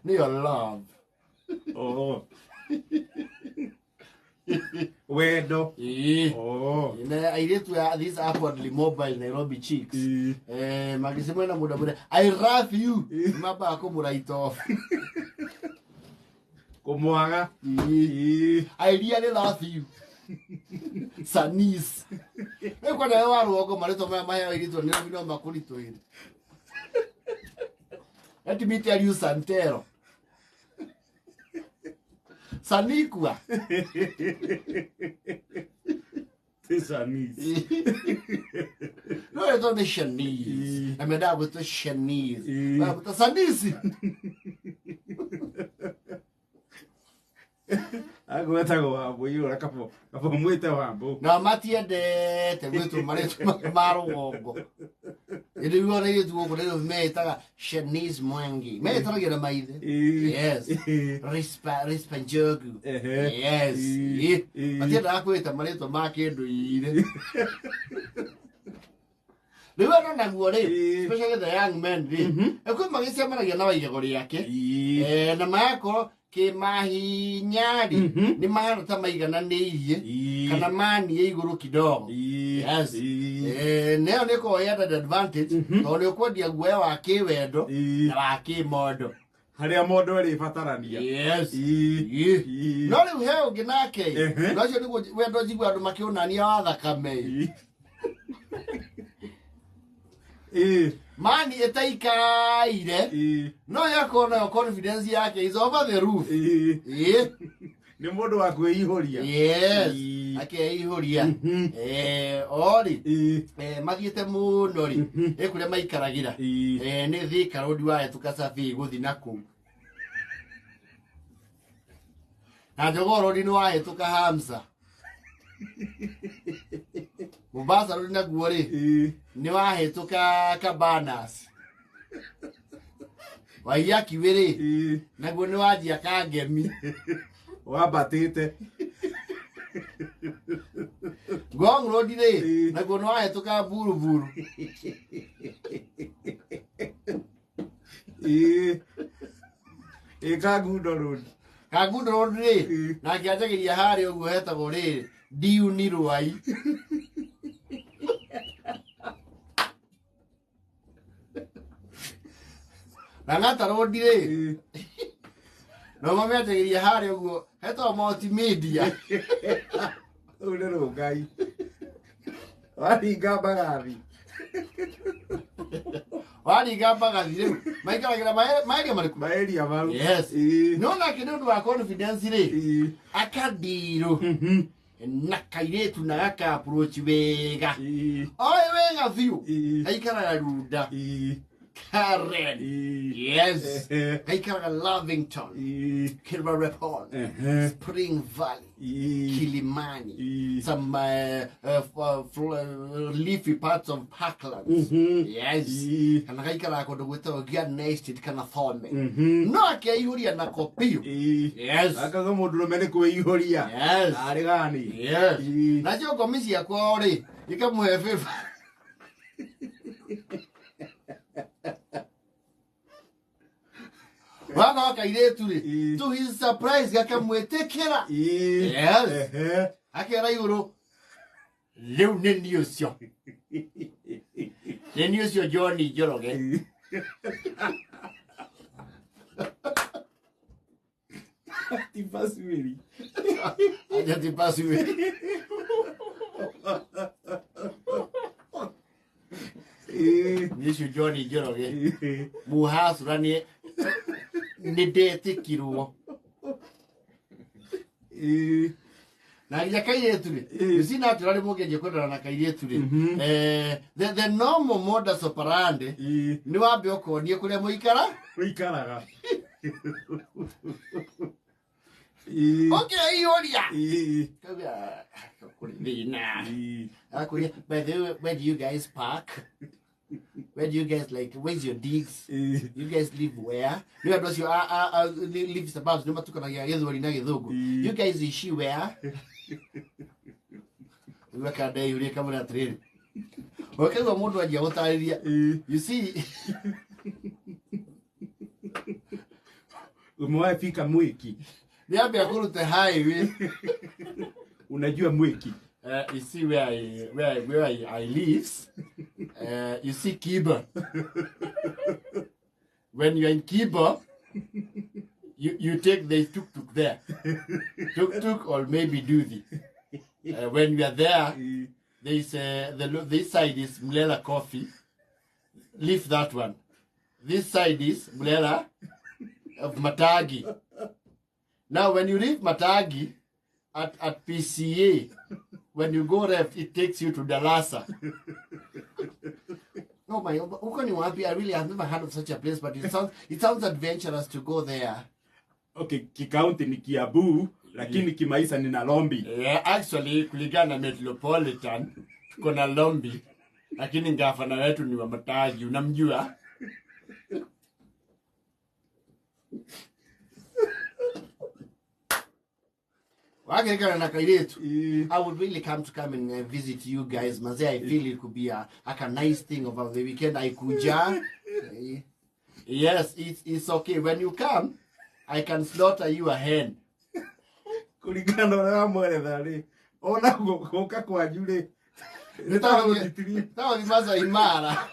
your love. Oh. Wendo. Oh. I read to these upwardly mobile Nairobi chicks. Magisema na muda muda. I love you. Maba ako muraito off. Kumwaga. I really love you. Sanis. Kwa na waru wako marito maya irito ni bino makuri to hili. Let me tell you Santero. Sanikwa. Sanis. No, it's only Shanice. I mean, that was the Shanice. But the Sanisi. Agora wambo yura kapo mwite wambo. Na matia de te mwitu maretu maro wongo. Ili yuwa na yetu wongo leo meitaga Shanice Mwangi. Meitaga gira maide. Yes. Rispa njogu. Yes. Matia da kweta maretu makedo ire. Lewa no naguo ri, especially the young men ri. Ekwe magisia maragia na waigego riake. Na mayako ke mahinyari ni mahana ta maigana neirie kana mani ye iguru kidogo. Yes. Neo niko yada advantage to le ko dia gwe wa ke wendo na wa ke modo. Haria modo ri fatarania. Yes. No le he uginake. No cio ni wendo jigwa andu makiunania wa thakame. Mani etaikaire no yakona yo confidence yake is over the roof. Ni mundu wa kwihoria. Yes. Akeihoria. Ori mathiete muno ri ekuria maikaragira ni thika rodi wa tukasafi guthi naku na jogoro ni wa tuka Hamza Mombasa rodi na guore ni wahituka Cabanas waiyaki wiri naguo ni wajia Kangemi wabatite Ngong rodi ri naguo ni wahituka Buruburu Kagundo road ri na kiajagiria hari uguo hetagwo ri diu ni rwai Nangata rodi ri no mametegiria hari uguo hetagwo multimedia urero ngai waringa bagathi riu maikaragira maeria mariku maeria mau. Yes. No na kindu wa confidence ri akadiru na kairetu na gaka approach wega oi wega view aikaraga ruda Karen. Yes. Aikaraga Lavington, Kilburn Report, Spring Valley, Kilimani, some leafy parts of Parkland. Yes. And aikaraga kodo wito gia nested kana thome. No akeihuria na kopio. Yes. Akaga mundu mene kuihuria. Yes. Ari gani? Yes. Na jo komisi yakwa ori ikamuhe favor. Wanga wakairetu ri to his surprise gakamwetekera. Yes. Akera iguru leu nini ucio Johnny Joroge tipaswiri aja tipaswiri Nisho Johnny Joroge muhasurani nidetikirwo na ya kairetu ri sina turari mugeje kwendana na kairetu ri the normal modus operandi ni wambe okonie kuria muikaraga okay yoria kabia kulina akuria by the way, where do you guys park? Where do you guys like? Where's your digs? You guys live where? You guys live suburbs. No matter what you guys is she where? We work a day. You come on a train. Okay, we want to do what you see. Umewahi fika Mwiki? Niambia kuruta highway. Unajua Mwiki? You see where I live. You see Kiba. When you're in Kiba, you take the tuk-tuk there. Tuk-tuk or maybe Duthi. When we are there, this side is Mlela Coffee. Leave that one. This side is Mlela of Matagi. Now, when you leave Matagi at PCA, when you go left, it takes you to Dalasa. Oh my, I really have never heard of such a place, but it sounds adventurous to go there. Okay, kikaunti ni Kiabu, lakini kimaisha ni Nalombi. Yeah, actually, kulingana Metropolitan, tuko na Lombi, lakini gavana wetu ni wa Matagi, unamjua? I would really come and visit you guys. Maze, I feel it could be a nice thing over the weekend. I kuja. Yes, it's okay. When you come, I can slaughter you a hen. Kulingana na mwele dhali. Ona kuka kwa jule. Nitawa maza imara.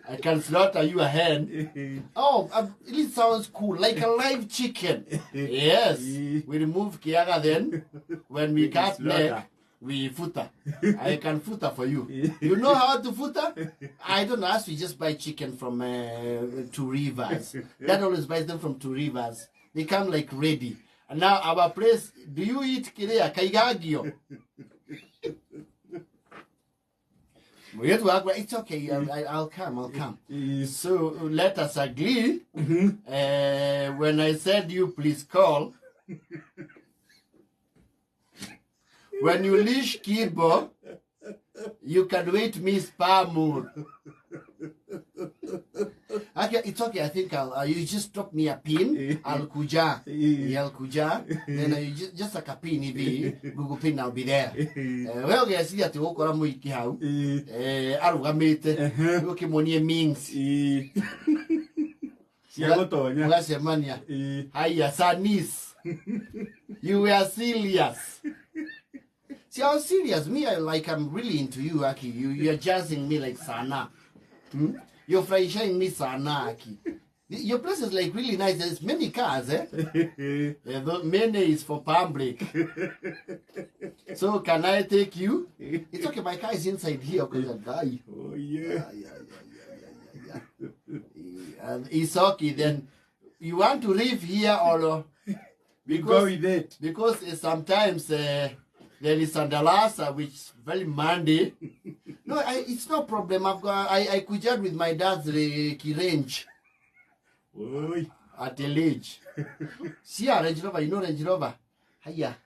I can slaughter you a hen. Oh, it sounds cool. Like a live chicken. Yes. We remove kiaga then. When we cut neck, we futa. I can futa for you. You know how to futa? I don't ask. We just buy chicken from 2 Rivers. Dad always buys them from 2 Rivers. They come like ready. And now our place, do you eat kirea? Kaigagio? It's okay. I'll come. So let us agree. When I said you please call, when you leash Kibo, you can wait me spam mood. Okay, it's okay. I think you just drop me a pin. I'll kuja. Then you just like a pin. Google pin. I'll be there. Well, guys, see that you walk around with how. Arugamete. Okay, money means. What's your money? Hiya, Sanis. You were serious. See how serious me? I'm really into you, Aki. You're jazzing me like Sana. You're flashing me Sana, Aki. Your place is like really nice. There's many cars, eh? Many is for public. So can I take you? It's okay. My car is inside here because I die. Oh yeah. And it's okay. Then you want to live here or because sometimes there is Andalasa which is very Monday. No, it's no problem. I could chat with my dad's range. At the age. See a Range Rover, you know Range Rover? Hiya.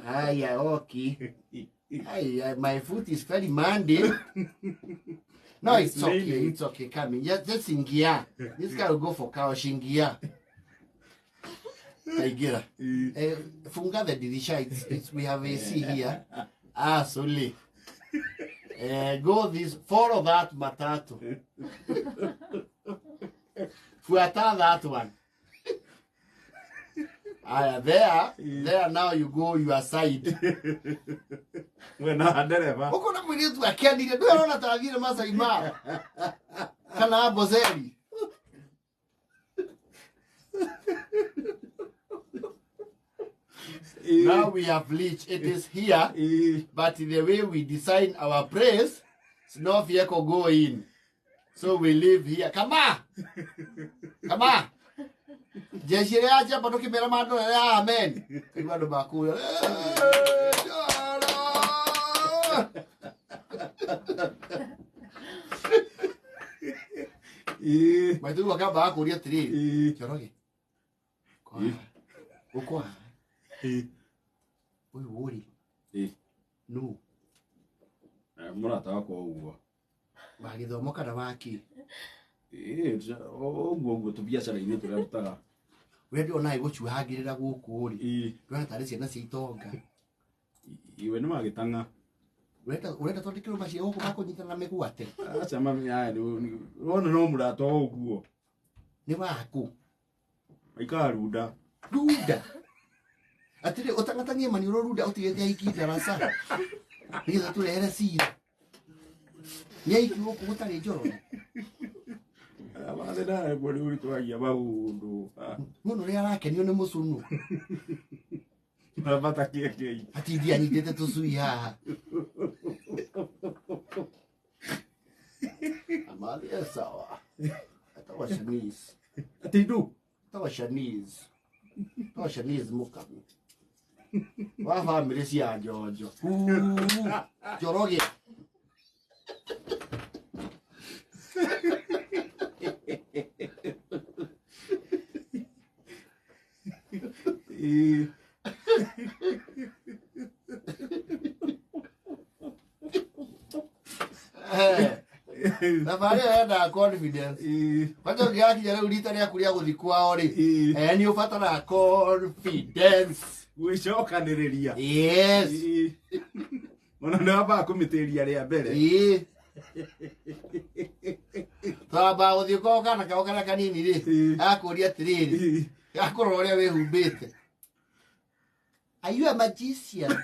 Okay. My foot is very Monday. No, it's okay. Come in. Just in gear. This guy will go for couch in gear. Taigira. Funga the dirisha. We have AC here. Solely. Go this. Follow that matatu. Fuata that one. There now you go your side. When I deliver. Uko na mũirĩtu akĩanire ndũĩ ona ta athire Masai Mara kana Amboseli. Now we have reached. It is here, but the way we design our place, no vehicle go in. So we live here. Come on. Jeshire acha patoki mera mando amen. Kibado bakula. Mas tu acaba com dia 3. Choroge. Uko. Oi wori. No. Murata wako ugo. Bagithomo kana waki. Ugo tubiacara-inĩ tũrarutaga. We ndio nae gũcuhangĩrĩra gũkũ ri. Ndona tarĩ ciana cia itonga. Iwe nĩ magĩtanga. urenda twandikirwo macio huko makunyitana migwate acha mami ya wona no murato uguo ni waku aikarunda atire utangatanie mani urorunda utigete aiki darasa nigetha turehere cira ni aiki guku gutari njoro abale na bori uitwagia maundu muno ria arakenio ni mucunu na bata keke atithia nyitete tucui haha amali sawa atawa shanice atidu tawa shanice mukamu wa family cia njonjo njoroge na bari enda confidence kwanza ngiakinya riu rita ria kuria guthi kwao ri ni ubatara confidence gwicokaniriria yes ona nä wamba kumitiria ria mbere twamba gå thiä korwo kana kao karia kanini rä akå ria atä rä rä akå rora å rä a wä humbä te ayua magician